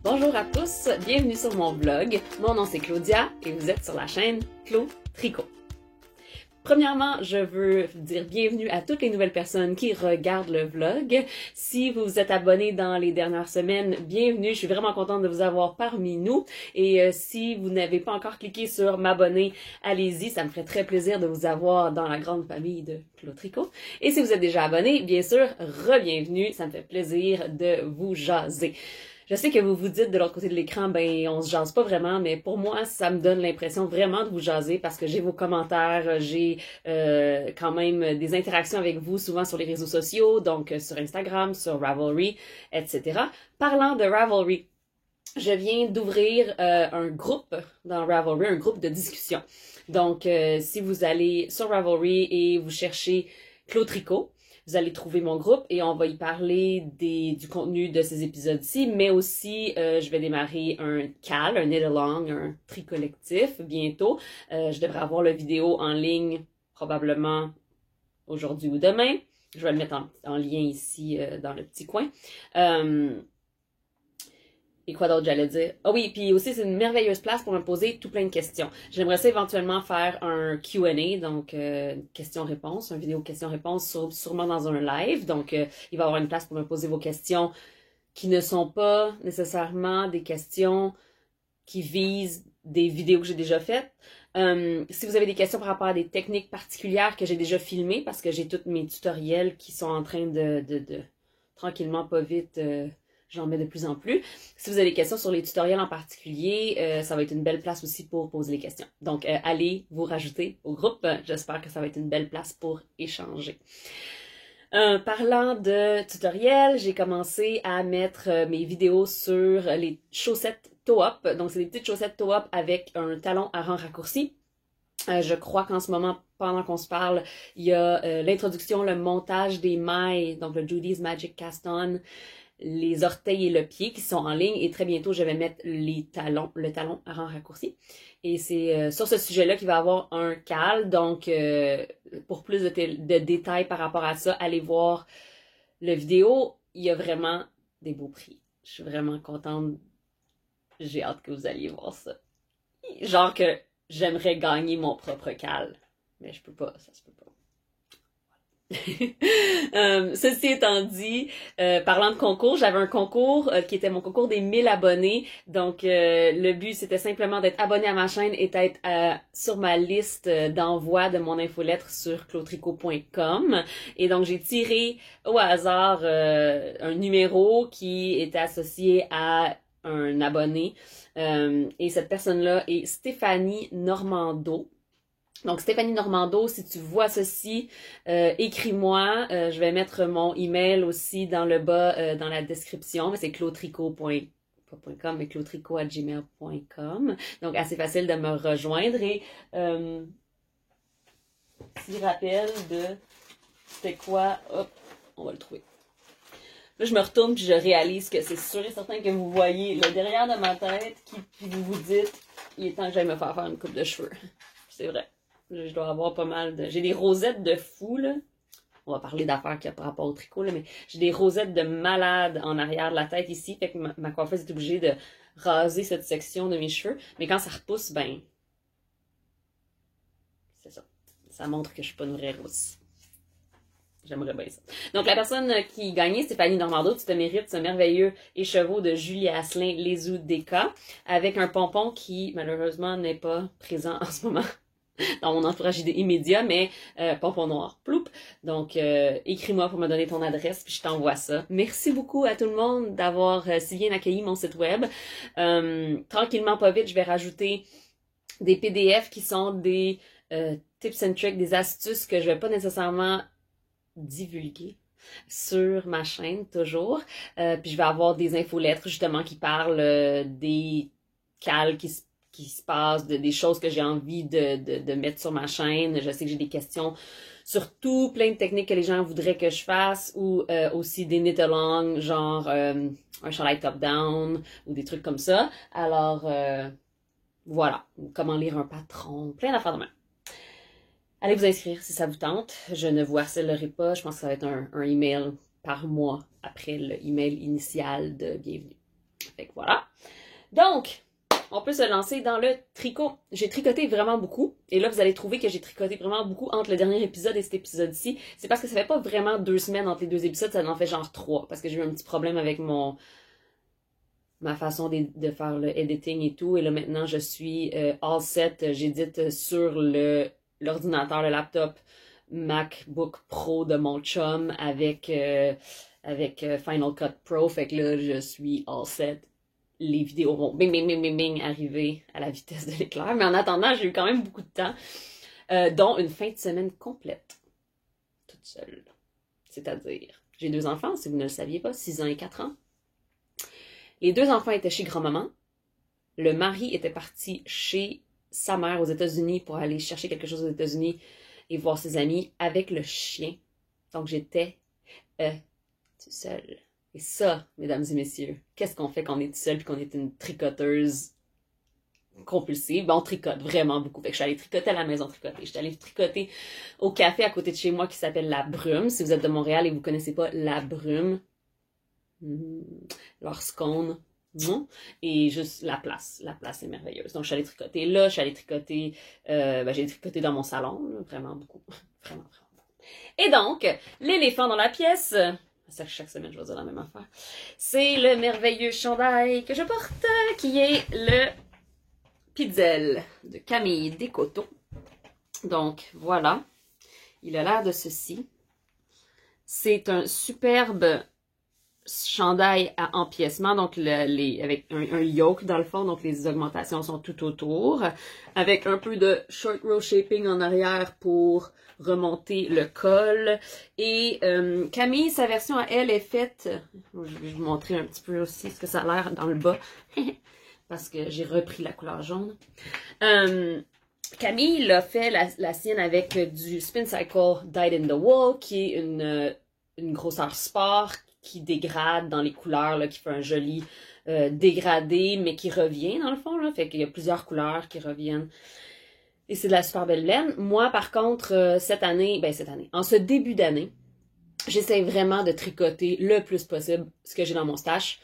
Bonjour à tous, bienvenue sur mon blog. Mon nom c'est Claudia et vous êtes sur la chaîne Clo Tricot. Premièrement, je veux dire bienvenue à toutes les nouvelles personnes qui regardent le vlog. Si vous vous êtes abonnés dans les dernières semaines, bienvenue. Je suis vraiment contente de vous avoir parmi nous. Et si vous n'avez pas encore cliqué sur m'abonner, allez-y. Ça me ferait très plaisir de vous avoir dans la grande famille de Clo Tricot. Et si vous êtes déjà abonné, bien sûr, re-bienvenue. Ça me fait plaisir de vous jaser. Je sais que vous vous dites de l'autre côté de l'écran, ben on se jase pas vraiment, mais pour moi, ça me donne l'impression vraiment de vous jaser parce que j'ai vos commentaires, j'ai quand même des interactions avec vous souvent sur les réseaux sociaux, donc sur Instagram, sur Ravelry, etc. Parlant de Ravelry, je viens d'ouvrir un groupe dans Ravelry, un groupe de discussion. Donc, si vous allez sur Ravelry et vous cherchez Clo Tricot, vous allez trouver mon groupe et on va y parler du contenu de ces épisodes-ci, mais aussi je vais démarrer un CAL, un knit-along, un tri collectif bientôt. Je devrais avoir la vidéo en ligne probablement aujourd'hui ou demain. Je vais le mettre en lien ici dans le petit coin. Et quoi d'autre j'allais dire? Ah oui, puis aussi c'est une merveilleuse place pour me poser tout plein de questions. J'aimerais ça éventuellement faire un Q&A, donc questions-réponses, une vidéo questions-réponses sûrement dans un live. Donc il va y avoir une place pour me poser vos questions qui ne sont pas nécessairement des questions qui visent des vidéos que j'ai déjà faites. Si vous avez des questions par rapport à des techniques particulières que j'ai déjà filmées, parce que j'ai tous mes tutoriels qui sont en train de tranquillement, pas vite... J'en mets de plus en plus. Si vous avez des questions sur les tutoriels en particulier, ça va être une belle place aussi pour poser les questions. Donc, allez vous rajouter au groupe. J'espère que ça va être une belle place pour échanger. Parlant de tutoriels, j'ai commencé à mettre mes vidéos sur les chaussettes toe-up. Donc, c'est des petites chaussettes toe-up avec un talon à rang raccourci. Je crois qu'en ce moment, pendant qu'on se parle, il y a l'introduction, le montage des mailles, donc le Judy's Magic Cast-On, les orteils et le pied qui sont en ligne et très bientôt je vais mettre le talon à rang raccourci. Et c'est sur ce sujet-là qu'il va y avoir un CAL, donc pour plus de détails par rapport à ça, allez voir la vidéo, il y a vraiment des beaux prix. Je suis vraiment contente, j'ai hâte que vous alliez voir ça. Genre que j'aimerais gagner mon propre CAL, mais je peux pas, ça se peut pas. Ceci étant dit, parlant de concours, j'avais un concours qui était mon concours des 1000 abonnés. Donc, le but, c'était simplement d'être abonné à ma chaîne et d'être sur ma liste d'envoi de mon infolettre sur clotricot.com. Et donc, j'ai tiré au hasard un numéro qui était associé à un abonné. Et cette personne-là est Stéphanie Normando. Donc, Stéphanie Normando, si tu vois ceci, écris-moi. Je vais mettre mon email aussi dans le bas, dans la description. Mais c'est clotricot.com, mais clotricot@gmail.com. Donc, assez facile de me rejoindre. Et petit rappel de c'était quoi, hop, on va le trouver. Là, je me retourne puis je réalise que c'est sûr et certain que vous voyez le derrière de ma tête puis vous vous dites, il est temps que j'aille me faire une coupe de cheveux. C'est vrai. Je dois avoir pas mal de... J'ai des rosettes de fou, là. On va parler d'affaires qui a par rapport au tricot, là, mais j'ai des rosettes de malade en arrière de la tête ici. Fait que ma coiffeuse est obligée de raser cette section de mes cheveux. Mais quand ça repousse, ben... c'est ça. Ça montre que je suis pas une vraie rousse. J'aimerais bien ça. Donc, la personne qui gagnait, Stéphanie Normando, tu te mérites ce merveilleux écheveau de Julie Asselin, les Oudeka, avec un pompon qui, malheureusement, n'est pas présent en ce moment dans mon entourage immédiat, mais pompon noir, ploup. Donc, écris-moi pour me donner ton adresse, puis je t'envoie ça. Merci beaucoup à tout le monde d'avoir si bien accueilli mon site web. Tranquillement, pas vite, je vais rajouter des PDF qui sont des tips and tricks, des astuces que je vais pas nécessairement divulguer sur ma chaîne, toujours. Puis je vais avoir des infolettres, justement, qui parlent des cals qui se passe, des choses que j'ai envie de mettre sur ma chaîne. Je sais que j'ai des questions sur tout, plein de techniques que les gens voudraient que je fasse, ou aussi des knit-along, genre un chandail top-down, ou des trucs comme ça. Alors, voilà, comment lire un patron, plein d'affaires de main. Allez vous inscrire si ça vous tente. Je ne vous harcèlerai pas, je pense que ça va être un email par mois après le email initial de bienvenue. Fait que voilà. Donc, on peut se lancer dans le tricot. J'ai tricoté vraiment beaucoup. Et là, vous allez trouver que j'ai tricoté vraiment beaucoup entre le dernier épisode et cet épisode-ci. C'est parce que ça fait pas vraiment 2 semaines entre les 2 épisodes, ça en fait genre 3. Parce que j'ai eu un petit problème avec ma façon de faire le editing et tout. Et là, maintenant, je suis all set. J'édite sur l'ordinateur, le laptop MacBook Pro de mon chum avec Final Cut Pro. Fait que là, je suis all set. Les vidéos vont bing, bing, bing, bing, bing arriver à la vitesse de l'éclair. Mais en attendant, j'ai eu quand même beaucoup de temps, dont une fin de semaine complète, toute seule. C'est-à-dire, j'ai 2 enfants, si vous ne le saviez pas, 6 ans et 4 ans. Les 2 enfants étaient chez grand-maman. Le mari était parti chez sa mère aux États-Unis pour aller chercher quelque chose aux États-Unis et voir ses amis avec le chien. Donc, j'étais toute seule. Et ça, mesdames et messieurs, qu'est-ce qu'on fait quand on est tout seul et qu'on est une tricoteuse compulsive? Ben, on tricote vraiment beaucoup. Fait que je suis allée tricoter à la maison tricoter. Je suis allée tricoter au café à côté de chez moi qui s'appelle La Brume. Si vous êtes de Montréal et vous ne connaissez pas La Brume, leur scone, et juste la place est merveilleuse. Donc, je suis allée tricoter là, je suis allée tricoter, j'ai tricoté dans mon salon, là, vraiment beaucoup. Vraiment, vraiment. Et donc, l'éléphant dans la pièce... C'est chaque semaine, je vais dire la même affaire. C'est le merveilleux chandail que je porte, qui est le Pizzelle de Camille Descoteaux. Donc, voilà. Il a l'air de ceci. C'est un superbe chandail à empiècement, donc avec un yoke dans le fond, donc les augmentations sont tout autour, avec un peu de short row shaping en arrière pour remonter le col. Et Camille, sa version à elle est faite, je vais vous montrer un petit peu aussi ce que ça a l'air dans le bas, parce que j'ai repris la couleur jaune. Camille l'a fait la sienne avec du Spin Cycle Dyed in the Wool, qui est une grosseur sport, qui dégrade dans les couleurs, là, qui fait un joli dégradé, mais qui revient dans le fond. Là. Fait qu'il y a plusieurs couleurs qui reviennent. Et c'est de la super belle laine. Moi, par contre, cette année, en ce début d'année, j'essaie vraiment de tricoter le plus possible ce que j'ai dans mon stash,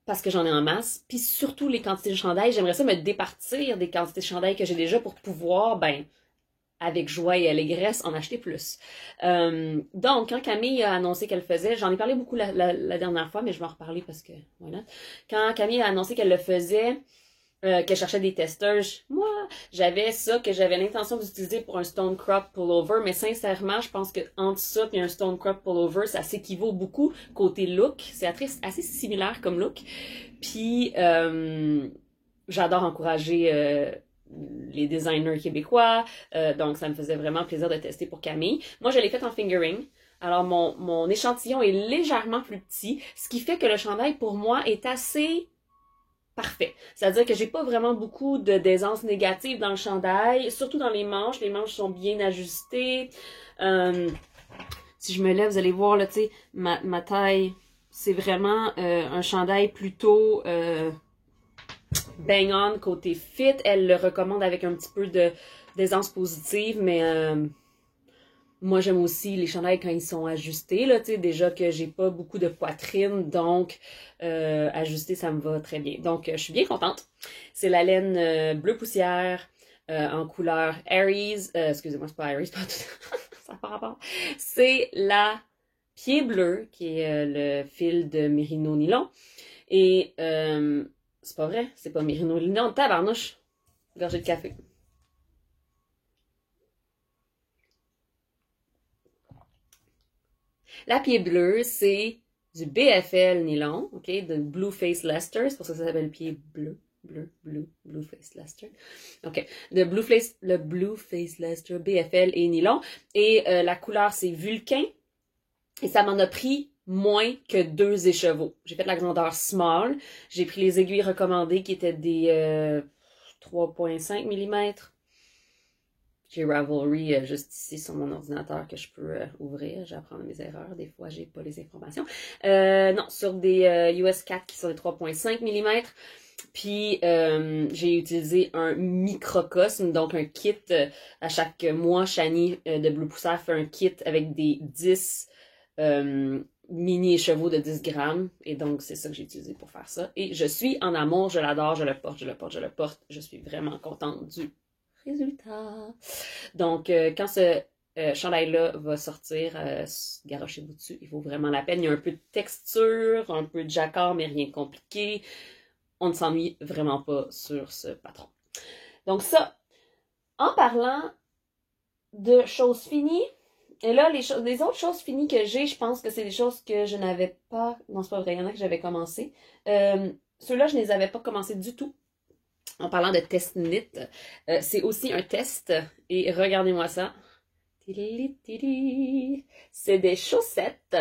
parce que j'en ai en masse. Puis surtout les quantités de chandail, j'aimerais ça me départir des quantités de chandail que j'ai déjà pour pouvoir, avec joie et allégresse, en acheter plus. Donc, quand Camille a annoncé qu'elle faisait, j'en ai parlé beaucoup la dernière fois, mais je vais en reparler parce que, voilà. Quand Camille a annoncé qu'elle le faisait, qu'elle cherchait des testeurs, moi, j'avais ça que j'avais l'intention d'utiliser pour un stone crop pullover, mais sincèrement, je pense que entre ça et un stone crop pullover, ça s'équivaut beaucoup côté look. C'est assez similaire comme look. Puis, j'adore encourager les designers québécois, donc ça me faisait vraiment plaisir de tester pour Camille. Moi, je l'ai fait en fingering. Alors, mon échantillon est légèrement plus petit, ce qui fait que le chandail, pour moi, est assez parfait. C'est-à-dire que j'ai pas vraiment beaucoup de d'aisance négative dans le chandail, surtout dans les manches. Les manches sont bien ajustées. Si je me lève, vous allez voir, là, tu sais, ma taille, c'est vraiment un chandail plutôt... bang on côté fit. Elle le recommande avec un petit peu d'aisance positive, mais moi j'aime aussi les chandails quand ils sont ajustés, là, tu sais, déjà que j'ai pas beaucoup de poitrine, donc ajusté, ça me va très bien. Donc je suis bien contente. C'est la laine bleu poussière en couleur Aries, excusez-moi, c'est pas Aries, pas tout. Ça n'a pas rapport. C'est la pied bleu, qui est le fil de Merino Nylon. Et c'est pas vrai, c'est pas Merino Nylon, tabarnouche. Gorgée de café. La pied bleu, c'est du BFL nylon, ok, de Blue Face Leicester, c'est pour ça que ça s'appelle pied bleu. Blue Face Leicester. Ok, le Blue Face Leicester, BFL et nylon. Et la couleur, c'est Vulcain. Et ça m'en a pris moins que 2 écheveaux. J'ai fait la grandeur small. J'ai pris les aiguilles recommandées qui étaient des 3,5 mm. J'ai Ravelry juste ici sur mon ordinateur que je peux ouvrir. J'apprends mes erreurs. Des fois, j'ai pas les informations. Non, sur des US 4 qui sont des 3,5 mm. Puis, j'ai utilisé un microcosme, donc un kit. À chaque mois, Shani de Bleu Poussière fait un kit avec des 10 mini écheveau de 10 grammes. Et donc, c'est ça que j'ai utilisé pour faire ça. Et je suis en amour, je l'adore, je le porte, je le porte, je le porte. Je suis vraiment contente du résultat. Donc, quand ce chandail-là va sortir, garochez-vous dessus, il vaut vraiment la peine. Il y a un peu de texture, un peu de jacquard, mais rien de compliqué. On ne s'ennuie vraiment pas sur ce patron. Donc ça, en parlant de choses finies, et là, les autres choses finies que j'ai, je pense que c'est des choses que je n'avais pas... Non, c'est pas vrai, il y en a que j'avais commencé. Ceux-là, je ne les avais pas commencés du tout. En parlant de test knit, c'est aussi un test. Et regardez-moi ça. C'est des chaussettes.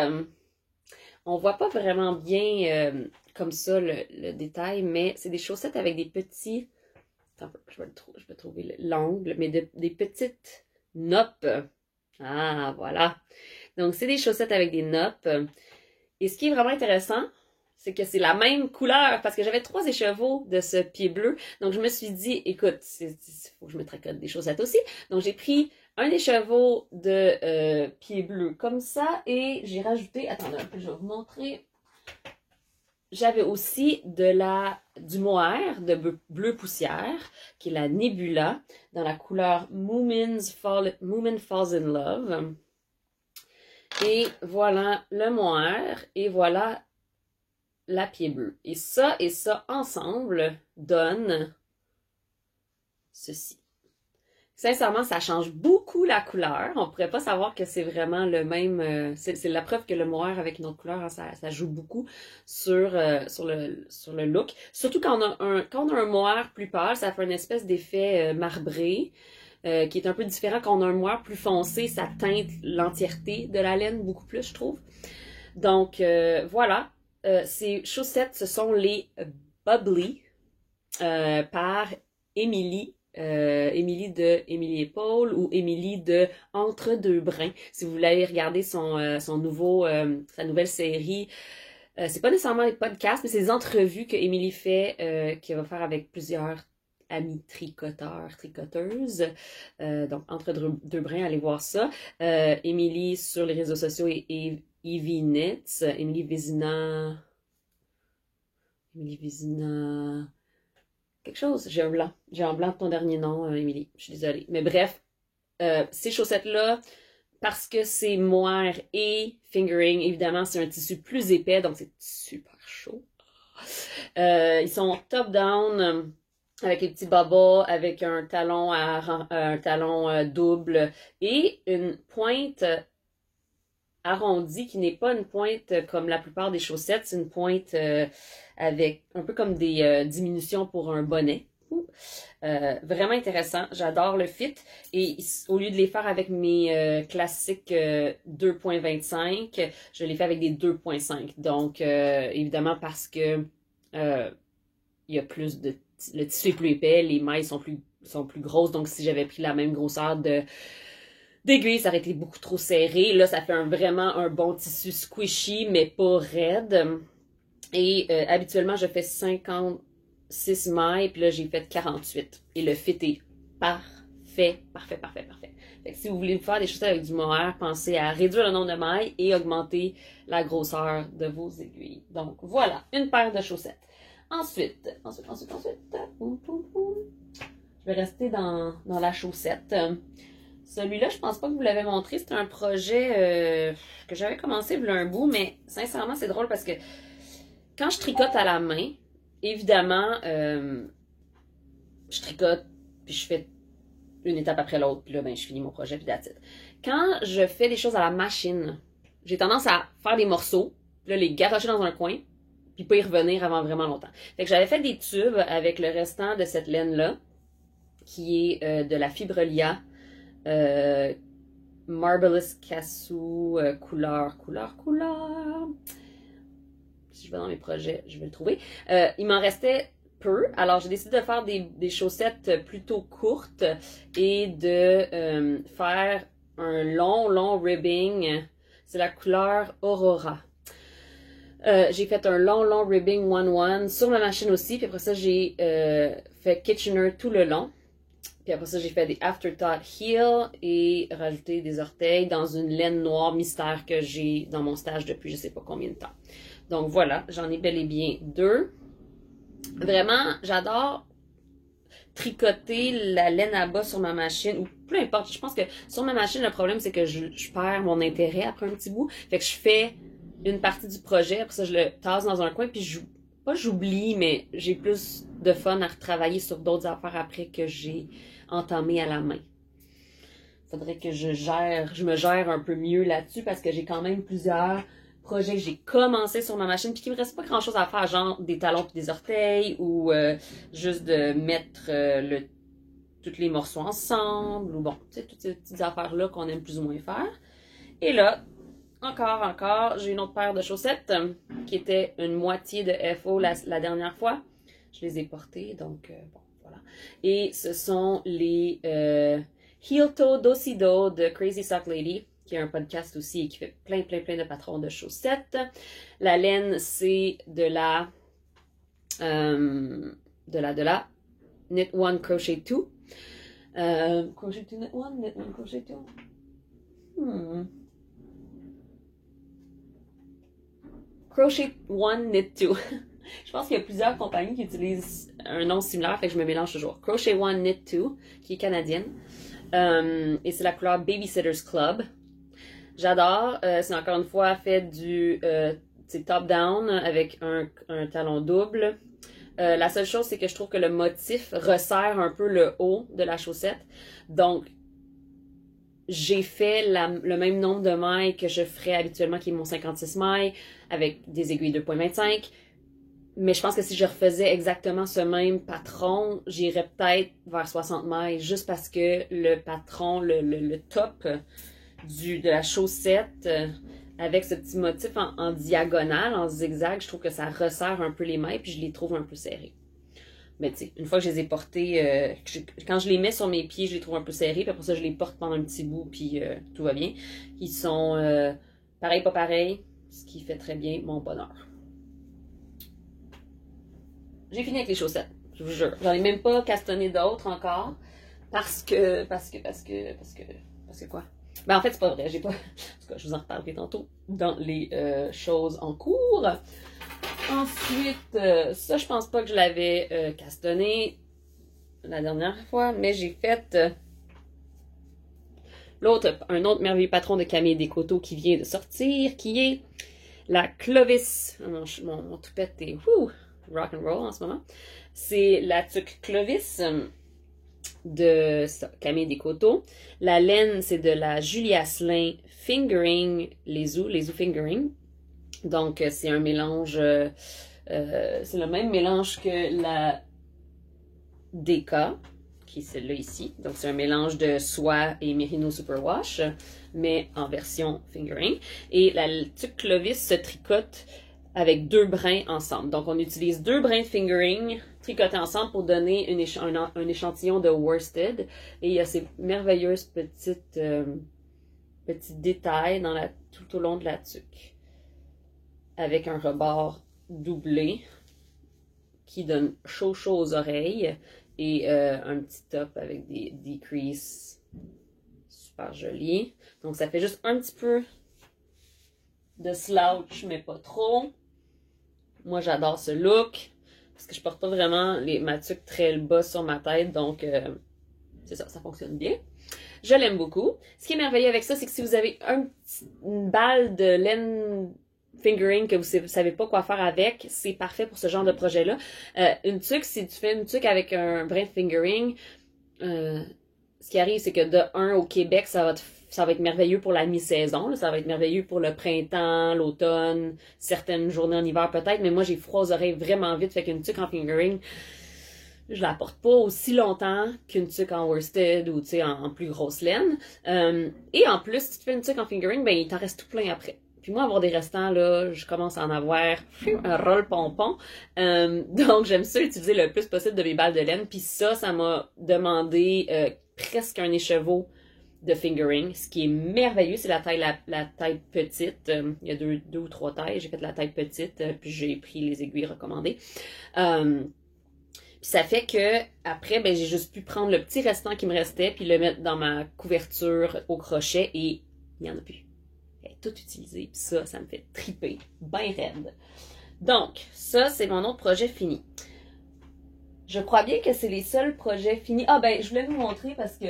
On voit pas vraiment bien comme ça le détail, mais c'est des chaussettes avec des petits... Attends, je vais trouver l'angle, mais des petites noppes. Ah, voilà. Donc, c'est des chaussettes avec des noppes. Et ce qui est vraiment intéressant, c'est que c'est la même couleur, parce que j'avais 3 écheveaux de ce pied bleu. Donc, je me suis dit, écoute, il faut que je me tricote des chaussettes aussi. Donc, j'ai pris un écheveau de pied bleu comme ça, et j'ai rajouté, attendez un peu, je vais vous montrer. J'avais aussi du mohair de bleu poussière, qui est la Nebula, dans la couleur Moomin Falls in Love. Et voilà le mohair, et voilà la pied bleu. Et ça ensemble donne ceci. Sincèrement, ça change beaucoup la couleur. On pourrait pas savoir que c'est vraiment le même... c'est la preuve que le mohair avec une autre couleur, hein, ça joue beaucoup sur le look. Surtout quand on a un mohair plus pâle, ça fait une espèce d'effet marbré, qui est un peu différent. Quand on a un mohair plus foncé, ça teinte l'entièreté de la laine beaucoup plus, je trouve. Donc, voilà. Ces chaussettes, ce sont les Bubbly par Émilie. Émilie de Émilie et Paul ou Émilie de Entre deux brins. Si vous voulez regarder sa nouvelle série, c'est pas nécessairement des podcasts, mais c'est des entrevues que Émilie fait, qu'elle va faire avec plusieurs amis tricoteuses. Donc, Entre deux brins, allez voir ça. Émilie sur les réseaux sociaux et Evie Knits, Émilie Vézina, quelque chose. J'ai un blanc de ton dernier nom, Émilie. Je suis désolée. Mais bref, ces chaussettes-là, parce que c'est mohair et fingering, évidemment, c'est un tissu plus épais, donc c'est super chaud. Ils sont top-down, avec les petits babas, avec un talon double et une pointe arrondie qui n'est pas une pointe comme la plupart des chaussettes, c'est une pointe avec un peu comme des diminutions pour un bonnet. Vraiment intéressant, j'adore le fit et au lieu de les faire avec mes classiques 2.25, je les fais avec des 2.5. Donc évidemment parce que il y a plus de le tissu est plus épais, les mailles sont plus grosses, donc si j'avais pris la même grosseur d'aiguille, ça aurait été beaucoup trop serré. Là, ça fait vraiment un bon tissu squishy, mais pas raide. Et habituellement, je fais 56 mailles, puis là, j'ai fait 48. Et le fit est parfait. Fait que si vous voulez faire des chaussettes avec du mohair, pensez à réduire le nombre de mailles et augmenter la grosseur de vos aiguilles. Donc, voilà, une paire de chaussettes. Ensuite, je vais rester dans la chaussette. Celui-là, je pense pas que vous l'avez montré. C'est un projet que j'avais commencé il y a un bout, mais sincèrement, c'est drôle parce que quand je tricote à la main, évidemment, je tricote, puis je fais une étape après l'autre, puis là, ben, je finis mon projet, puis that's it. Quand je fais des choses à la machine, j'ai tendance à faire des morceaux, puis là, les garocher dans un coin, puis pas y revenir avant vraiment longtemps. Fait que j'avais fait des tubes avec le restant de cette laine-là, qui est de la Fibrelia Marvelous Cassou couleur. Si je vais dans mes projets, je vais le trouver. Il m'en restait peu, alors j'ai décidé de faire des chaussettes plutôt courtes et de faire un long ribbing. C'est la couleur Aurora. J'ai fait un long ribbing 1-1 sur ma machine aussi, puis après ça j'ai fait Kitchener tout le long. Puis après ça, j'ai fait des Afterthought Heel et rajouté des orteils dans une laine noire mystère que j'ai dans mon stage depuis je sais pas combien de temps. Donc voilà, j'en ai bel et bien 2. Vraiment, j'adore tricoter la laine à bas sur ma machine, ou peu importe, je pense que sur ma machine, le problème c'est que je perds mon intérêt après un petit bout. Fait que je fais une partie du projet, après ça je le tasse dans un coin, puis pas j'oublie, mais j'ai plus de fun à retravailler sur d'autres affaires après que j'ai entamé à la main. Faudrait que je me gère un peu mieux là-dessus parce que j'ai quand même plusieurs projets que j'ai commencé sur ma machine puis qu'il me reste pas grand chose à faire, genre des talons puis des orteils ou juste de mettre tous les morceaux ensemble ou bon, tu sais, toutes ces petites affaires-là qu'on aime plus ou moins faire. Et là, encore, j'ai une autre paire de chaussettes qui était une moitié de FO la dernière fois. Je les ai portées, donc bon, voilà. Et ce sont les Heel Toe Dosido de Crazy Sock Lady, qui est un podcast aussi et qui fait plein de patrons de chaussettes. La laine, c'est de la Knit One Crochet 2. Crochet 2 Knit One, Knit One Crochet 2. Crochet One Knit 2. Je pense qu'il y a plusieurs compagnies qui utilisent un nom similaire, fait que je me mélange toujours. Crochet One Knit 2, qui est canadienne. Et c'est la couleur Babysitter's Club. J'adore. C'est encore une fois fait du top-down avec un talon double. La seule chose, c'est que je trouve que le motif resserre un peu le haut de la chaussette. Donc, j'ai fait le même nombre de mailles que je ferais habituellement, qui est mon 56 mailles, avec des aiguilles 2.25. Mais je pense que si je refaisais exactement ce même patron, j'irais peut-être vers 60 mailles, juste parce que le patron, le top de la chaussette, avec ce petit motif en diagonale, en zigzag, je trouve que ça resserre un peu les mailles, puis je les trouve un peu serrées. Mais tu sais, une fois que je les ai portées, quand je les mets sur mes pieds, je les trouve un peu serrées, puis après ça, je les porte pendant un petit bout, puis tout va bien. Ils sont pareil, pas pareil, ce qui fait très bien mon bonheur. J'ai fini avec les chaussettes, je vous jure. J'en ai même pas castonné d'autres encore, parce que quoi? Ben en fait, c'est pas vrai, j'ai pas... En tout cas, je vous en reparlerai tantôt dans les choses en cours. Ensuite, ça, je pense pas que je l'avais castonné la dernière fois, mais j'ai fait un autre merveilleux patron de Camille Descoteaux qui vient de sortir, qui est la Clovis. Mon toupette est rock and roll en ce moment. C'est la tuque Clovis de Camille Descoteaux. La laine, c'est de la Julie Asselin Fingering, les Zoo Fingering. Donc, c'est un mélange, c'est le même mélange que la DK, qui est celle-là ici. Donc, c'est un mélange de soie et Merino Superwash, mais en version fingering. Et la tuque Clovis se tricote avec 2 brins ensemble. Donc, on utilise 2 brins de fingering tricotés ensemble pour donner un échantillon de worsted. Et il y a ces merveilleuses petits détails tout au long de la tuque, avec un rebord doublé qui donne chaud aux oreilles et un petit top avec des decreases super jolis. Donc ça fait juste un petit peu de slouch, mais pas trop. Moi j'adore ce look parce que je porte pas vraiment ma tuque très bas sur ma tête, donc c'est ça fonctionne bien. Je l'aime beaucoup. Ce qui est merveilleux avec ça, c'est que si vous avez une balle de laine fingering que vous savez pas quoi faire avec, c'est parfait pour ce genre de projet-là. Une tuque, si tu fais une tuque avec un brin de fingering, ce qui arrive, c'est que de 1 au Québec, ça va être merveilleux pour la mi-saison, ça va être merveilleux pour le printemps, l'automne, certaines journées en hiver peut-être, mais moi j'ai froid aux oreilles vraiment vite, fait qu'une tuque en fingering, je la porte pas aussi longtemps qu'une tuque en worsted ou tu sais en plus grosse laine. Et en plus, si tu fais une tuque en fingering, ben il t'en reste tout plein après. Puis moi, avoir des restants, là, je commence à en avoir un roll-pompon. Donc, j'aime ça utiliser le plus possible de mes balles de laine. Puis ça m'a demandé presque un écheveau de fingering, ce qui est merveilleux. C'est la taille petite. Il y a deux ou 3 tailles. J'ai fait la taille petite, puis j'ai pris les aiguilles recommandées. Puis Puis ça fait que après, ben, j'ai juste pu prendre le petit restant qui me restait puis le mettre dans ma couverture au crochet et il n'y en a plus. Elle est toute utilisée. Puis ça me fait triper. Ben raide. Donc, ça, c'est mon autre projet fini. Je crois bien que c'est les seuls projets finis. Ah ben, je voulais vous montrer parce que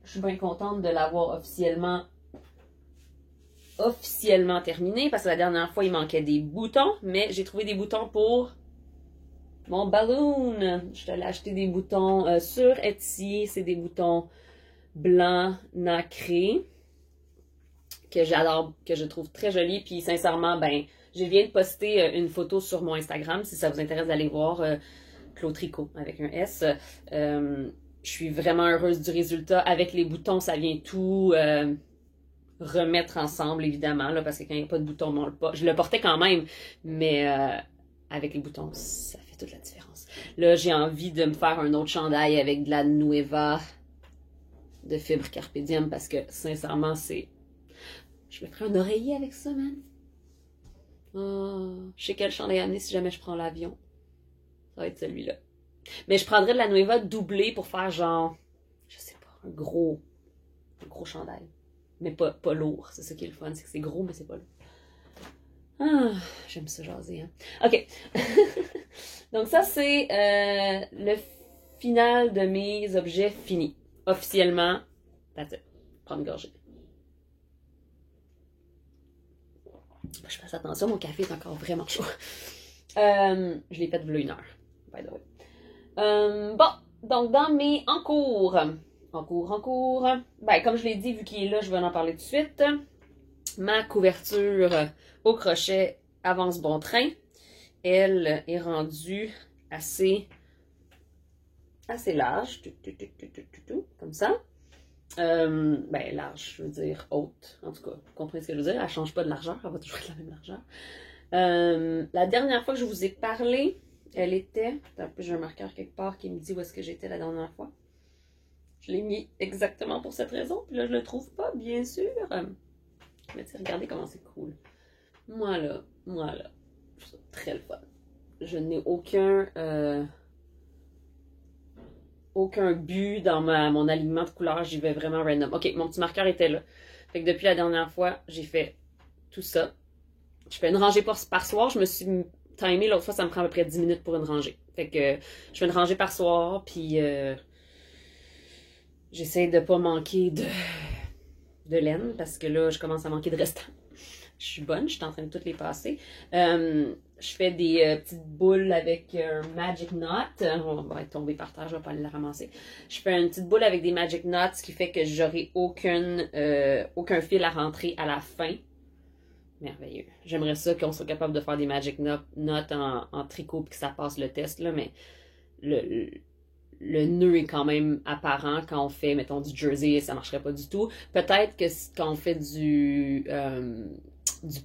je suis bien contente de l'avoir officiellement terminé parce que la dernière fois, il manquait des boutons, mais j'ai trouvé des boutons pour mon balloon. Je t'allais acheter des boutons sur Etsy. C'est des boutons blancs nacrés que j'adore, que je trouve très jolis. Puis sincèrement, ben, je viens de poster une photo sur mon Instagram si ça vous intéresse d'aller voir Claude Tricot avec un S. Je suis vraiment heureuse du résultat. Avec les boutons, ça vient tout remettre ensemble, évidemment, là, parce que quand il n'y a pas de boutons, je le portais quand même, mais avec les boutons, ça fait toute la différence. Là, j'ai envie de me faire un autre chandail avec de la Nueva de fibre Carpe Diem parce que, sincèrement, c'est... Je me ferai un oreiller avec ça, man. Oh, je sais quel chandail amener si jamais je prends l'avion. Ça va être celui-là. Mais je prendrais de la Nueva doublée pour faire genre, je sais pas, un gros chandail. Mais pas lourd. C'est ça qui est le fun, c'est que c'est gros, mais c'est pas lourd. Ah, j'aime ça jaser, hein. OK. Donc ça, c'est le final de mes objets finis. Officiellement, that's it. Prendre une gorgée. Je fasse attention, mon café est encore vraiment chaud. Je l'ai fait de une heure, by the way. Bon, donc dans mes en cours, ben, comme je l'ai dit, vu qu'il est là, je vais en parler tout de suite. Ma couverture au crochet avance bon train. Elle est rendue assez large, comme ça. Ben, large, je veux dire haute, en tout cas. Vous comprenez ce que je veux dire? Elle ne change pas de largeur, elle va toujours être la même largeur. La dernière fois que je vous ai parlé, elle était... J'ai un marqueur quelque part qui me dit où est-ce que j'étais la dernière fois. Je l'ai mis exactement pour cette raison, puis là, je le trouve pas, bien sûr. Mais tu sais, regardez comment c'est cool. Moi, là, je trouve ça très le fun. Je n'ai aucun but dans mon alignement de couleurs, j'y vais vraiment random. Ok, mon petit marqueur était là. Fait que depuis la dernière fois, j'ai fait tout ça. Je fais une rangée par soir, je me suis timée, l'autre fois, ça me prend à peu près 10 minutes pour une rangée. Fait que je fais une rangée par soir, puis j'essaie de pas manquer de laine, parce que là, je commence à manquer de restant. Je suis bonne, je suis en train de toutes les passer. Je fais des petites boules avec un Magic Knot. On va être tombé par terre, je vais pas aller la ramasser. Je fais une petite boule avec des Magic Knots, ce qui fait que j'aurai aucun fil à rentrer à la fin. Merveilleux. J'aimerais ça qu'on soit capable de faire des Magic Knots en tricot et que ça passe le test, là, mais le nœud est quand même apparent quand on fait, mettons, du jersey, ça marcherait pas du tout. Peut-être que quand on fait du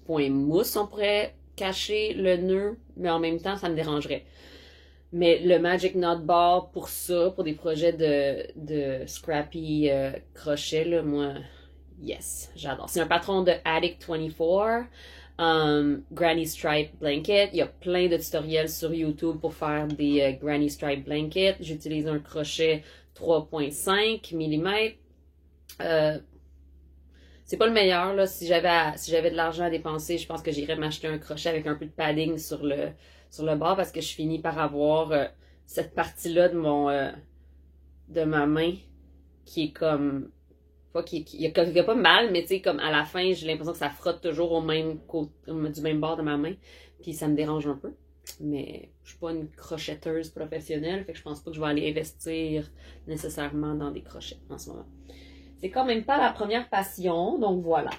point mousse, on pourrait cacher le nœud, mais en même temps, ça me dérangerait. Mais le Magic Knot Bar, pour ça, pour des projets de scrappy crochet, là, moi, yes, j'adore. C'est un patron de Addict24, Granny Stripe Blanket. Il y a plein de tutoriels sur YouTube pour faire des Granny Stripe Blanket. J'utilise un crochet 3.5 mm. C'est pas le meilleur, là. Si j'avais de l'argent à dépenser, je pense que j'irais m'acheter un crochet avec un peu de padding sur le bord parce que je finis par avoir cette partie-là de ma main qui est comme... Il y a pas mal, mais tu sais, comme à la fin, j'ai l'impression que ça frotte toujours du même bord de ma main. Puis ça me dérange un peu. Mais je suis pas une crochetteuse professionnelle, fait que je pense pas que je vais aller investir nécessairement dans des crochets en ce moment. C'est quand même pas la première passion, donc voilà.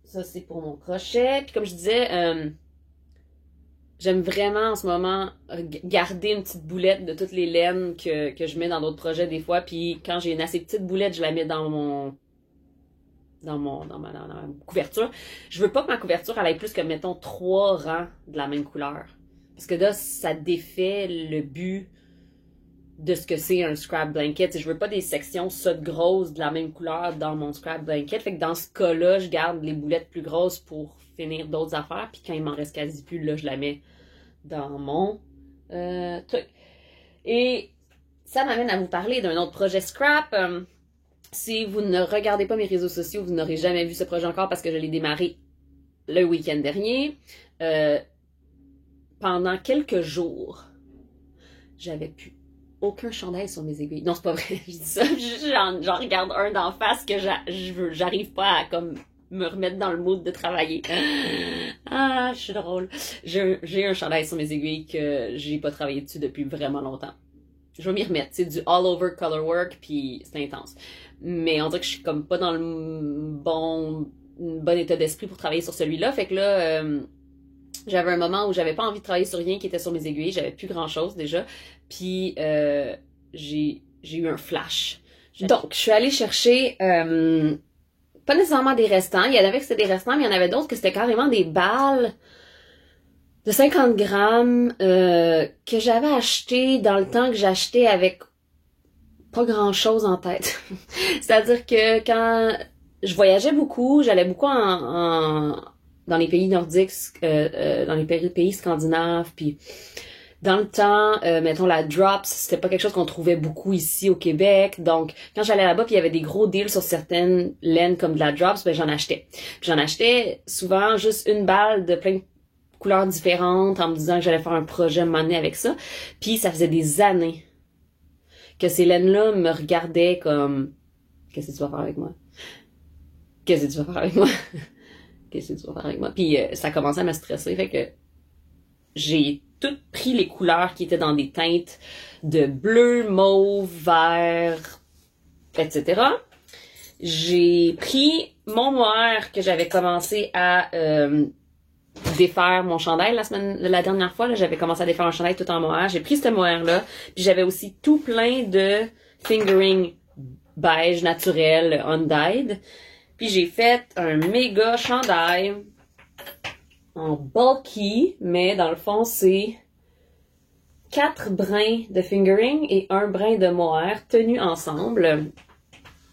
Ça, c'est pour mon crochet. Puis comme je disais, j'aime vraiment en ce moment garder une petite boulette de toutes les laines que je mets dans d'autres projets des fois. Puis quand j'ai une assez petite boulette, je la mets dans ma couverture. Je veux pas que ma couverture elle ait plus que, mettons, 3 rangs de la même couleur. Parce que là, ça défait le but de ce que c'est un scrap blanket. Je veux pas des sections grosses de la même couleur dans mon scrap blanket. Fait que dans ce cas-là, je garde les boulettes plus grosses pour finir d'autres affaires. Puis quand il m'en reste quasi plus, là, je la mets dans mon truc. Et ça m'amène à vous parler d'un autre projet Scrap. Si vous ne regardez pas mes réseaux sociaux, vous n'aurez jamais vu ce projet encore parce que je l'ai démarré le week-end dernier. Pendant quelques jours, j'avais plus aucun chandail sur mes aiguilles. Non, c'est pas vrai, je dis ça. J'en regarde un d'en face que j'arrive pas à comme me remettre dans le mood de travailler. Ah, je suis drôle. J'ai un chandail sur mes aiguilles que j'ai pas travaillé dessus depuis vraiment longtemps. Je vais m'y remettre. C'est du all-over color work, puis c'est intense. Mais on dirait que je suis comme pas dans le bon état d'esprit pour travailler sur celui-là. Fait que là, j'avais un moment où j'avais pas envie de travailler sur rien qui était sur mes aiguilles. J'avais plus grand-chose déjà. Puis j'ai eu un flash. Donc, je suis allée chercher pas nécessairement des restants. Il y en avait que c'était des restants, mais il y en avait d'autres que c'était carrément des balles de 50 grammes que j'avais acheté dans le temps que j'achetais avec pas grand-chose en tête. C'est-à-dire que quand je voyageais beaucoup, j'allais beaucoup dans les pays nordiques, dans les pays scandinaves, puis dans le temps, mettons la Drops, c'était pas quelque chose qu'on trouvait beaucoup ici au Québec. Donc, quand j'allais là-bas, puis il y avait des gros deals sur certaines laines comme de la Drops, ben j'en achetais. Puis j'en achetais souvent juste une balle de plein de couleurs différentes en me disant que j'allais faire un projet à un moment donné avec ça. Puis ça faisait des années que ces laines-là me regardaient comme « Qu'est-ce que tu vas faire avec moi? Qu'est-ce que tu vas faire avec moi? Qu'est-ce que tu vas faire avec moi? » Puis ça commençait à me stresser, fait que j'ai tout pris les couleurs qui étaient dans des teintes de bleu, mauve, vert, etc. J'ai pris mon mohair que j'avais commencé à défaire mon chandail la dernière fois. J'avais commencé à défaire un chandail tout en mohair. J'ai pris ce mohair-là. Puis j'avais aussi tout plein de fingering beige naturel undyed. Puis j'ai fait un méga chandail en bulky, mais dans le fond, c'est 4 brins de fingering et 1 brin de mohair tenus ensemble.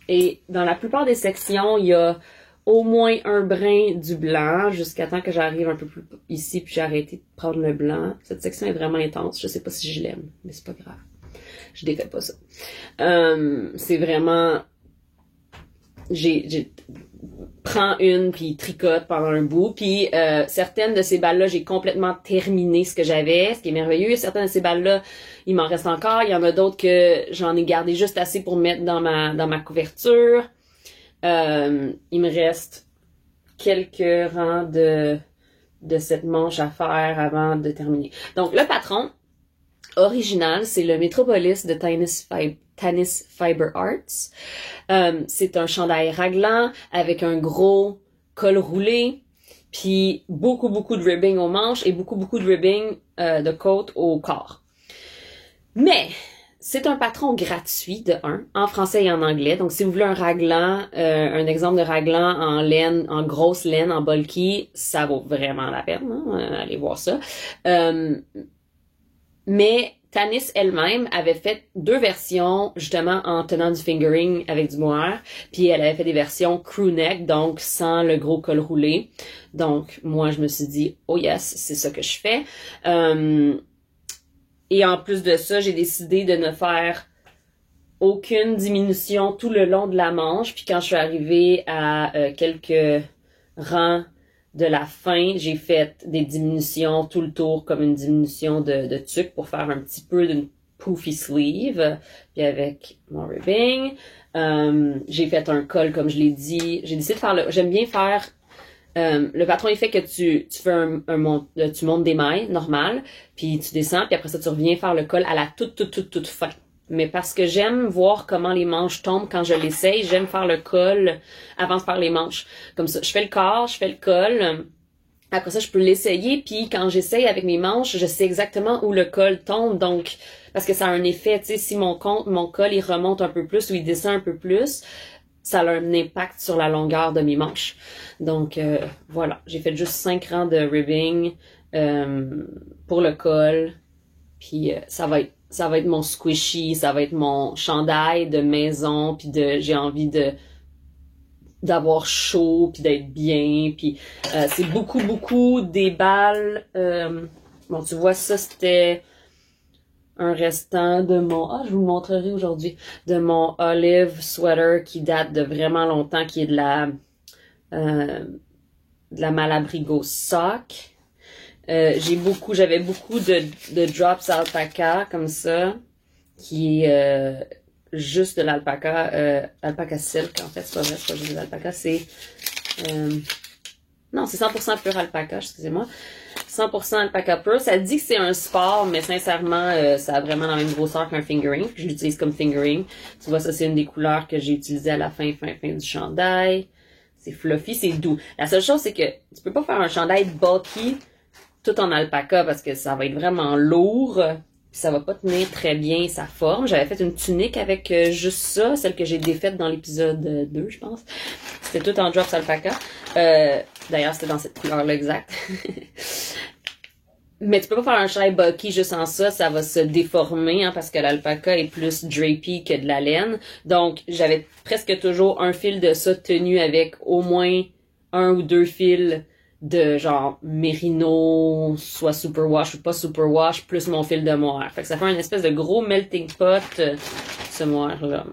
Et dans la plupart des sections, il y a au moins un brin du blanc jusqu'à temps que j'arrive un peu plus ici, puis j'ai arrêté de prendre le blanc. Cette section est vraiment intense. Je sais pas si je l'aime, mais c'est pas grave. Je défais pas ça. C'est vraiment... Prends une, puis tricote pendant un bout. Puis certaines de ces balles-là, j'ai complètement terminé ce que j'avais, ce qui est merveilleux. Certaines de ces balles-là, il m'en reste encore. Il y en a d'autres que j'en ai gardé juste assez pour mettre dans ma couverture. Il me reste quelques rangs de cette manche à faire avant de terminer. Donc, le patron original, c'est le Metropolis de Tanis Fiber Arts. C'est un chandail raglan avec un gros col roulé, puis beaucoup de ribbing aux manches et beaucoup de ribbing de côte au corps. Mais c'est un patron gratuit de 1, en français et en anglais. Donc, si vous voulez un raglan, un exemple de raglan en laine, en grosse laine, en bulky, ça vaut vraiment la peine. Hein? Allez voir ça. Mais Tanis elle-même avait fait 2 versions, justement, en tenant du fingering avec du mohair. Puis elle avait fait des versions crew neck, donc sans le gros col roulé. Donc, moi, je me suis dit, oh yes, c'est ça que je fais. Et en plus de ça, j'ai décidé de ne faire aucune diminution tout le long de la manche. Puis quand je suis arrivée à quelques rangs de la fin, j'ai fait des diminutions tout le tour, comme une diminution de tuque pour faire un petit peu d'une poofy sleeve. Puis avec mon ribbing, j'ai fait un col, comme je l'ai dit. J'ai décidé de faire j'aime bien faire... le patron, il fait que tu fais tu montes des mailles normales, puis tu descends, puis après ça, tu reviens faire le col à la toute fin. Mais parce que j'aime voir comment les manches tombent quand je l'essaye, j'aime faire le col avant de faire les manches. Comme ça, je fais le corps, je fais le col. Après ça, je peux l'essayer, puis quand j'essaye avec mes manches, je sais exactement où le col tombe. Donc, parce que ça a un effet, tu sais, si mon col, il remonte un peu plus ou il descend un peu plus, ça a un impact sur la longueur de mes manches. Donc, voilà. J'ai fait juste 5 rangs de ribbing pour le col. Puis, ça va être mon squishy, ça va être mon chandail de maison, puis j'ai envie d'avoir chaud, puis d'être bien. Puis, c'est beaucoup des balles Bon, tu vois, ça, c'était un restant de mon... Ah, je vous le montrerai aujourd'hui. De mon olive sweater qui date de vraiment longtemps, qui est de la Malabrigo sock. J'avais beaucoup de drops alpaca, comme ça, qui est juste de l'alpaca, alpaca silk, en fait, c'est pas juste de l'alpaca, non, c'est 100% pur alpaca, excusez-moi. 100% alpaca pur. Ça dit que c'est un sport, mais sincèrement, ça a vraiment la même grosseur qu'un fingering. Je l'utilise comme fingering. Tu vois, ça, c'est une des couleurs que j'ai utilisées à la fin du chandail. C'est fluffy, c'est doux. La seule chose, c'est que tu peux pas faire un chandail bulky tout en alpaca parce que ça va être vraiment lourd. Puis ça va pas tenir très bien sa forme. J'avais fait une tunique avec juste ça, celle que j'ai défaite dans l'épisode 2, je pense. C'était tout en drops alpaca. D'ailleurs, c'était dans cette couleur-là exacte. Mais tu peux pas faire un chandail bulky juste en ça, ça va se déformer, hein, parce que l'alpaca est plus drapey que de la laine. Donc, j'avais presque toujours un fil de ça tenu avec au moins 1 ou 2 fils de genre mérino, soit superwash ou pas superwash, plus mon fil de mohair. Fait que ça fait une espèce de gros melting pot, ce mohair-là.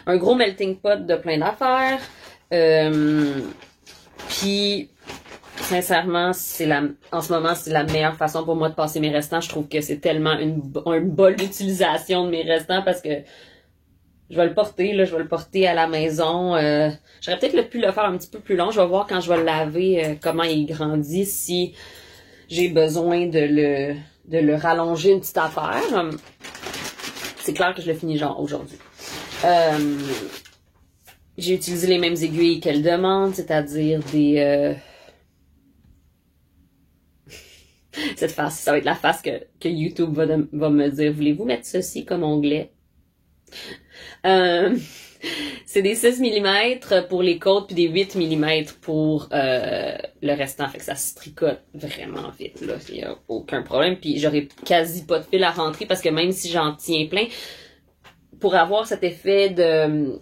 Un gros melting pot de plein d'affaires. Puis, sincèrement, en ce moment, c'est la meilleure façon pour moi de passer mes restants. Je trouve que c'est tellement une bonne utilisation de mes restants parce que je vais le porter à la maison. J'aurais peut-être pu le faire un petit peu plus long. Je vais voir quand je vais le laver comment il grandit, si j'ai besoin de le rallonger une petite affaire. C'est clair que je le finis genre aujourd'hui. J'ai utilisé les mêmes aiguilles qu'elle demande, c'est-à-dire des... Cette face, ça va être la face que YouTube va me dire. Voulez-vous mettre ceci comme onglet? C'est des 6 mm pour les côtes puis des 8 mm pour le restant. Fait que ça se tricote vraiment vite, là. Il y a aucun problème. Puis j'aurai quasi pas de fil à rentrer parce que même si j'en tiens plein, pour avoir cet effet de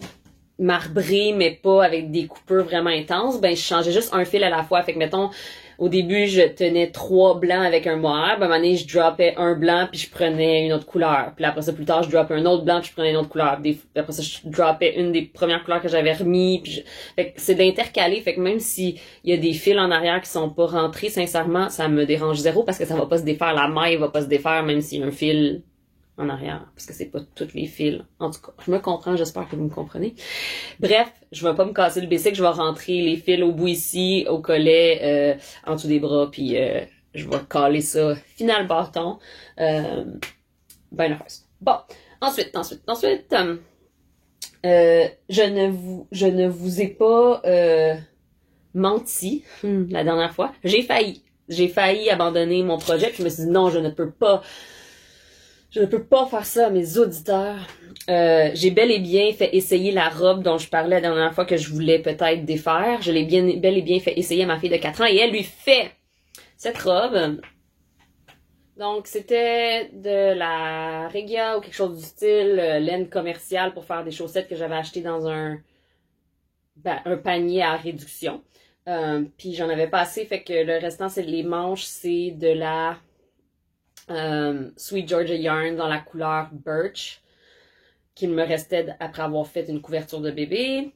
marbré, mais pas avec des coupures vraiment intenses, ben je changeais juste un fil à la fois. Fait que mettons, au début, je tenais 3 blancs avec un mohair. Ben, à un moment donné, je droppais un blanc puis je prenais une autre couleur. Puis après ça, plus tard, je droppais un autre blanc puis je prenais une autre couleur. Après ça, je droppais une des premières couleurs que j'avais remis. Fait que c'est d'intercaler. Fait que même si il y a des fils en arrière qui sont pas rentrés, sincèrement, ça me dérange zéro parce que ça va pas se défaire. La maille va pas se défaire même s'il y a un fil en arrière, parce que c'est pas tous les fils. En tout cas, je me comprends, j'espère que vous me comprenez. Bref, je vais pas me casser le basic, je vais rentrer les fils au bout ici, au collet, en dessous des bras, puis je vais caler ça final bâton. Ben heureuse. Bon, ensuite, je ne vous ai pas menti la dernière fois. J'ai failli abandonner mon projet, puis je me suis dit non, je ne peux pas faire ça à mes auditeurs. J'ai bel et bien fait essayer la robe dont je parlais la dernière fois que je voulais peut-être défaire. Je l'ai bel et bien fait essayer à ma fille de 4 ans et elle lui fait cette robe. Donc, c'était de la Regia ou quelque chose du style laine commerciale pour faire des chaussettes que j'avais achetées dans un panier à réduction. Puis j'en avais pas assez, fait que le restant, c'est les manches, c'est de la Sweet Georgia Yarn dans la couleur Birch qu'il me restait après avoir fait une couverture de bébé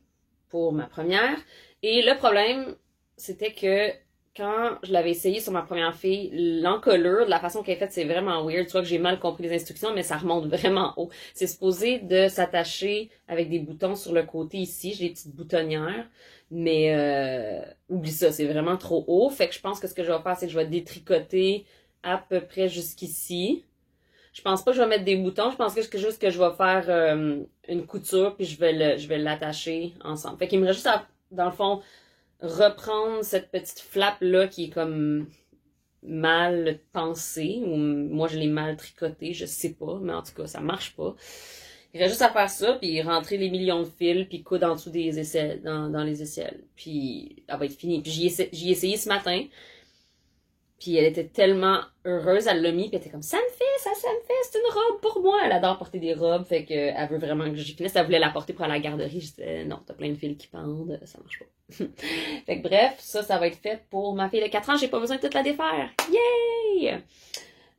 pour ma première. Et le problème, c'était que quand je l'avais essayé sur ma première fille, l'encolure, de la façon qu'elle est faite, c'est vraiment weird. Tu vois que j'ai mal compris les instructions, mais ça remonte vraiment haut. C'est supposé de s'attacher avec des boutons sur le côté ici. J'ai des petites boutonnières, mais oublie ça, c'est vraiment trop haut. Fait que je pense que ce que je vais faire, c'est que je vais détricoter à peu près jusqu'ici. Je pense pas que je vais mettre des boutons. Je pense que juste que je vais faire une couture puis je vais l'attacher ensemble. Fait qu'il me reste juste à, dans le fond, reprendre cette petite flappe-là qui est comme mal pensée, ou moi je l'ai mal tricotée, je sais pas, mais en tout cas, ça marche pas. Il reste juste à faire ça, puis rentrer les millions de fils, puis coudre en dessous des aisselles, dans les aisselles. Puis elle va être finie. Puis j'y ai essayé ce matin. Puis elle était tellement heureuse, elle l'a mis, puis elle était comme ça me fait, ça me fait, c'est une robe pour moi. Elle adore porter des robes, fait que elle veut vraiment que j'y finisse. Elle voulait la porter pour aller à la garderie. Je disais non, t'as plein de fils qui pendent, ça marche pas. Fait que bref, ça va être fait pour ma fille de 4 ans, j'ai pas besoin de toute la défaire. Yay!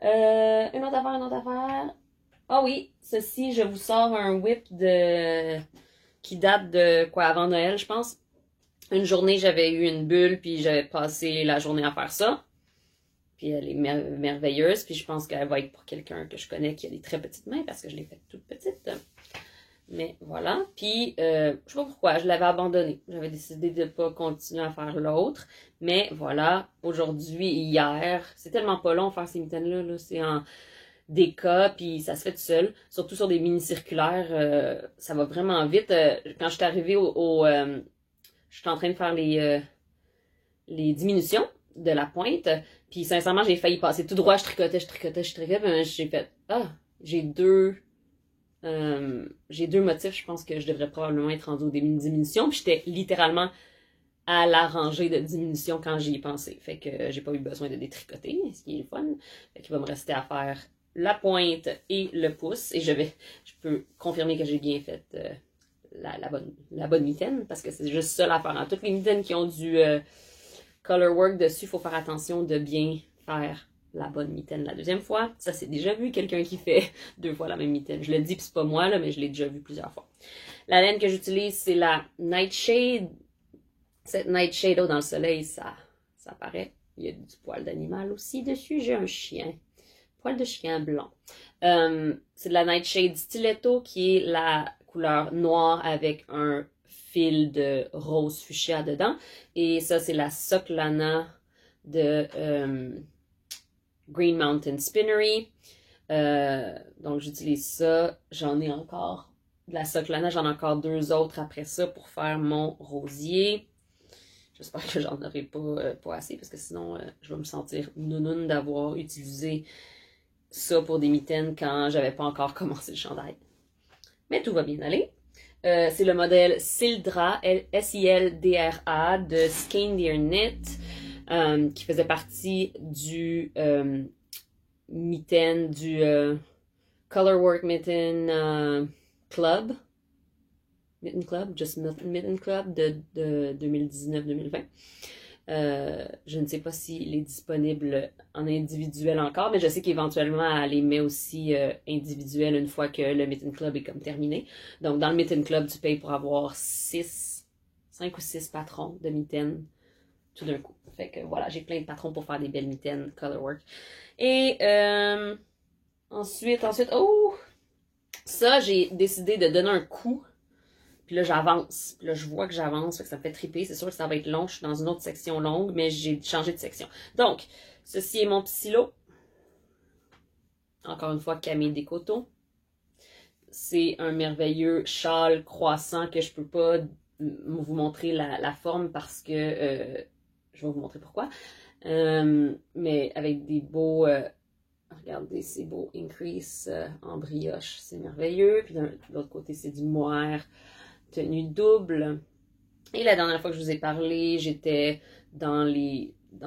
Une autre affaire. Ah oui, ceci, je vous sors un whip qui date de quoi, avant Noël, je pense. Une journée, j'avais eu une bulle, puis j'avais passé la journée à faire ça. Puis elle est merveilleuse, puis je pense qu'elle va être pour quelqu'un que je connais qui a des très petites mains, parce que je l'ai faite toute petite. Mais voilà. Puis, je sais pas pourquoi, je l'avais abandonnée. J'avais décidé de pas continuer à faire l'autre. Mais voilà, aujourd'hui, hier, c'est tellement pas long faire ces mitaines-là, là. C'est en déca, puis ça se fait tout seul. Surtout sur des mini-circulaires, ça va vraiment vite. Quand je suis arrivée je suis en train de faire les diminutions de la pointe. Puis sincèrement, j'ai failli passer tout droit, je tricotais, puis j'ai fait, j'ai deux motifs, je pense que je devrais probablement être rendue aux diminutions, puis j'étais littéralement à la rangée de diminution quand j'y ai pensé. Fait que j'ai pas eu besoin de détricoter, ce qui est le fun. Fait qu'il va me rester à faire la pointe et le pouce, et je peux confirmer que j'ai bien fait la bonne mitaine, parce que c'est juste ça l'affaire. Hein. Toutes les mitaines qui ont du color work dessus, il faut faire attention de bien faire la bonne mitaine la deuxième fois. Ça, c'est déjà vu quelqu'un qui fait 2 fois la même mitaine. Je le dis, puis c'est pas moi, là, mais je l'ai déjà vu plusieurs fois. La laine que j'utilise, c'est la Nightshade. Cette Nightshade, dans le soleil, ça paraît. Il y a du poil d'animal aussi dessus. J'ai un chien. Poil de chien blanc. C'est de la Nightshade Stiletto, qui est la couleur noire avec un fil de rose fuchsia dedans. Et ça, c'est la Soklana de Green Mountain Spinnery. Donc, j'utilise ça. J'en ai encore de la Soklana. J'en ai encore 2 autres après ça pour faire mon rosier. J'espère que j'en aurai pas assez parce que sinon, je vais me sentir nounoune d'avoir utilisé ça pour des mitaines quand j'avais pas encore commencé le chandail. Mais tout va bien aller. C'est le modèle Sildra, S-I-L-D-R-A de Skein Deer Knit, qui faisait partie du mitaine, du Colorwork Mitten Club. Mitten Club, Just Mitten Club de 2019-2020. Je ne sais pas s'il est disponible en individuel encore, mais je sais qu'éventuellement, elle les met aussi individuel une fois que le Mitten Club est comme terminé. Donc, dans le Mitten Club, tu payes pour avoir 5 ou 6 patrons de mitaines tout d'un coup. Fait que voilà, j'ai plein de patrons pour faire des belles mitaines colorwork. Et ensuite, ça, j'ai décidé de donner un coup. Puis là, j'avance. Puis là, je vois que j'avance, fait que ça me fait triper. C'est sûr que ça va être long. Je suis dans une autre section longue, mais j'ai changé de section. Donc, ceci est mon psylo. Encore une fois, Camille Descoteaux. C'est un merveilleux châle croissant que je peux pas vous montrer la forme parce que je vais vous montrer pourquoi. Mais avec des beaux... regardez, ces beaux increase en brioche. C'est merveilleux. Puis de l'autre côté, c'est du mohair tenue double. Et la dernière fois que je vous ai parlé, j'étais dans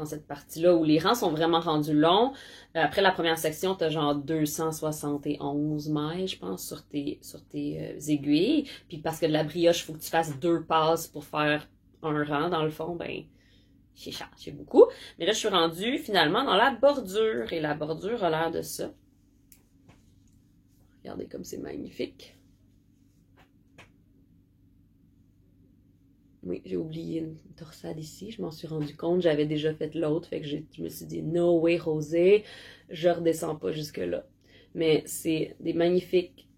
cette partie-là où les rangs sont vraiment rendus longs. Après la première section, tu as genre 271 mailles, je pense, sur tes aiguilles. Puis parce que de la brioche, il faut que tu fasses 2 passes pour faire un rang. Dans le fond, ben, c'est beaucoup. Mais là, je suis rendue finalement dans la bordure. Et la bordure a l'air de ça. Regardez comme c'est magnifique. Oui, j'ai oublié une torsade ici. Je m'en suis rendu compte. J'avais déjà fait l'autre. Fait que je me suis dit, no way, Rosé. Je redescends pas jusque-là. Mais c'est des magnifiques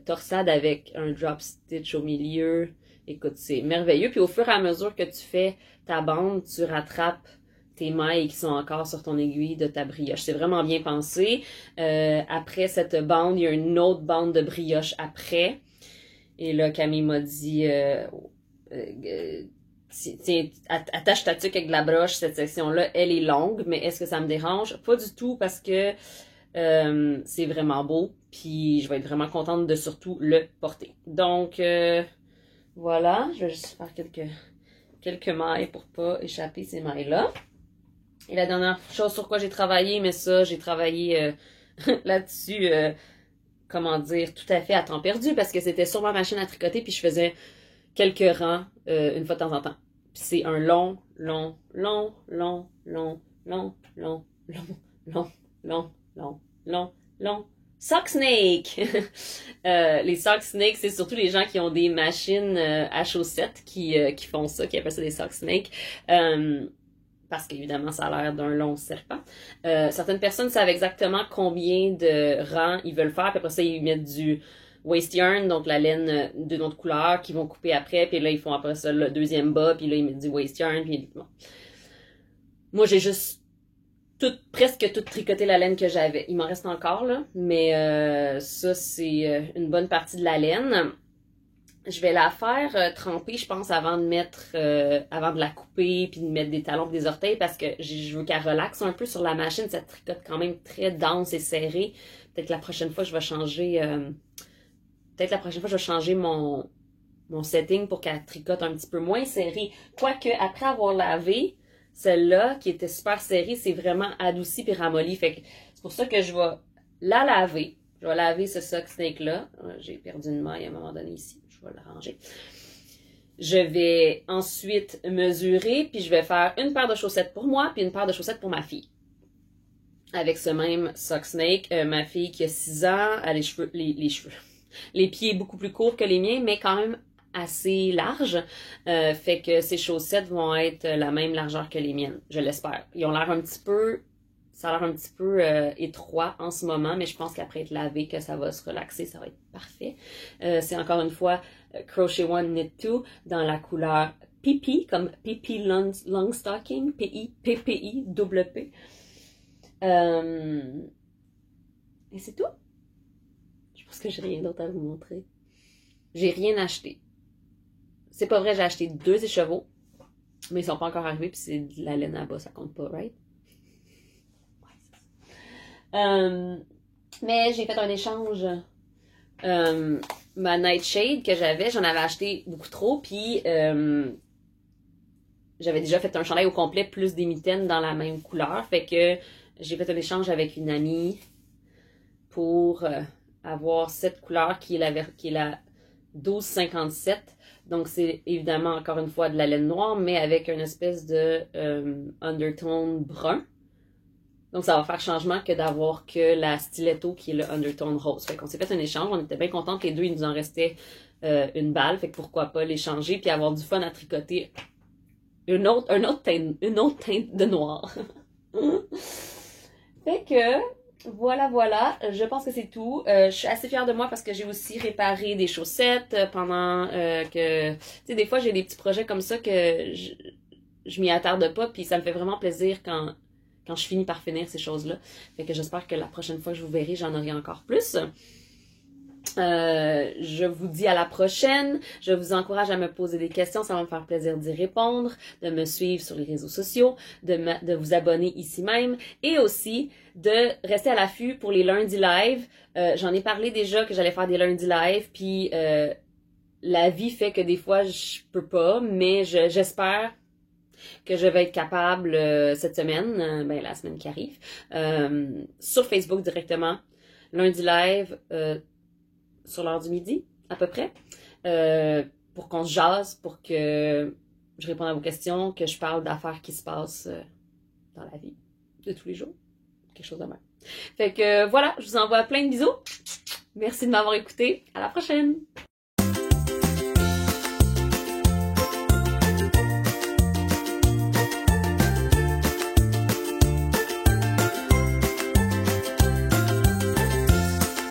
torsades avec un drop stitch au milieu. Écoute, c'est merveilleux. Puis au fur et à mesure que tu fais ta bande, tu rattrapes tes mailles qui sont encore sur ton aiguille de ta brioche. C'est vraiment bien pensé. Après cette bande, il y a une autre bande de brioche après. Et là, Camille m'a dit... tiens, attache ta tuque avec de la broche, cette section-là, elle est longue, mais est-ce que ça me dérange? Pas du tout, parce que c'est vraiment beau, puis je vais être vraiment contente de surtout le porter. Donc, voilà, je vais juste faire quelques mailles pour pas échapper ces mailles-là. Et la dernière chose sur quoi j'ai travaillé, mais ça, j'ai travaillé là-dessus, comment dire, tout à fait à temps perdu, parce que c'était sur ma machine à tricoter, puis je faisais quelques rangs une fois de temps en temps. Puis c'est un long sock snake. Les sock snakes, c'est surtout les gens qui ont des machines à chaussettes qui font ça, qui appellent ça des sock snakes. Parce qu'évidemment, ça a l'air d'un long serpent. Certaines personnes savent exactement combien de rangs ils veulent faire, puis après ça, ils mettent du waste yarn, donc la laine d'une autre couleur, qu'ils vont couper après, puis là, ils font après ça le deuxième bas, puis là, ils mettent du waste yarn, puis bon. Moi, j'ai juste presque tout tricoté la laine que j'avais. Il m'en reste encore, là, mais ça, c'est une bonne partie de la laine. Je vais la faire tremper, je pense, avant de avant de la couper, puis de mettre des talons et des orteils, parce que je veux qu'elle relaxe un peu sur la machine. Ça tricote quand même très dense et serré. Peut-être la prochaine fois, je vais changer... mon setting pour qu'elle tricote un petit peu moins serré. Quoique, après avoir lavé, celle-là, qui était super serrée, c'est vraiment adouci puis ramolli. Fait que c'est pour ça que je vais la laver. Je vais laver ce sock snake-là. J'ai perdu une maille à un moment donné ici. Je vais la ranger. Je vais ensuite mesurer, puis je vais faire une paire de chaussettes pour moi, puis une paire de chaussettes pour ma fille. Avec ce même sock snake, ma fille qui a 6 ans, elle a les pieds beaucoup plus courts que les miens, mais quand même assez larges. Fait que ces chaussettes vont être la même largeur que les miennes, je l'espère. Ils ont l'air un petit peu... Ça a l'air un petit peu étroit en ce moment, mais je pense qu'après être lavé, que ça va se relaxer, ça va être parfait. C'est encore une fois Crochet One Knit Two dans la couleur PP, comme PP Long Stocking, PPI, double P. Et c'est tout. Je pense que j'ai rien d'autre à vous montrer. J'ai rien acheté. C'est pas vrai, j'ai acheté 2 écheveaux, mais ils sont pas encore arrivés, puis c'est de la laine à bas, ça compte pas, right? Mais j'ai fait un échange. Ma Nightshade que j'en avais acheté beaucoup trop, puis j'avais déjà fait un chandail au complet plus des mitaines dans la même couleur. Fait que j'ai fait un échange avec une amie pour avoir cette couleur qui est la 1257. Donc c'est évidemment encore une fois de la laine noire, mais avec une espèce de undertone brun. Donc, ça va faire changement que d'avoir que la stiletto qui est le undertone rose. Fait qu'on s'est fait un échange. On était bien contents que les deux, il nous en restait une balle. Fait que pourquoi pas l'échanger puis avoir du fun à tricoter une autre teinte de noir. Fait que, voilà. Je pense que c'est tout. Je suis assez fière de moi parce que j'ai aussi réparé des chaussettes pendant que... Tu sais, des fois, j'ai des petits projets comme ça que je m'y attarde pas. Puis ça me fait vraiment plaisir quand je finis par finir ces choses-là. Fait que j'espère que la prochaine fois que je vous verrai, j'en aurai encore plus. Je vous dis à la prochaine. Je vous encourage à me poser des questions. Ça va me faire plaisir d'y répondre, de me suivre sur les réseaux sociaux, de vous abonner ici même et aussi de rester à l'affût pour les lundis live. J'en ai parlé déjà que j'allais faire des lundis live, puis la vie fait que des fois, je peux pas, mais j'espère que je vais être capable cette semaine, la semaine qui arrive, sur Facebook directement, lundi live, sur l'heure du midi, à peu près, pour qu'on se jase, pour que je réponde à vos questions, que je parle d'affaires qui se passent dans la vie de tous les jours. Quelque chose de même. Fait que voilà, je vous envoie plein de bisous. Merci de m'avoir écouté. À la prochaine!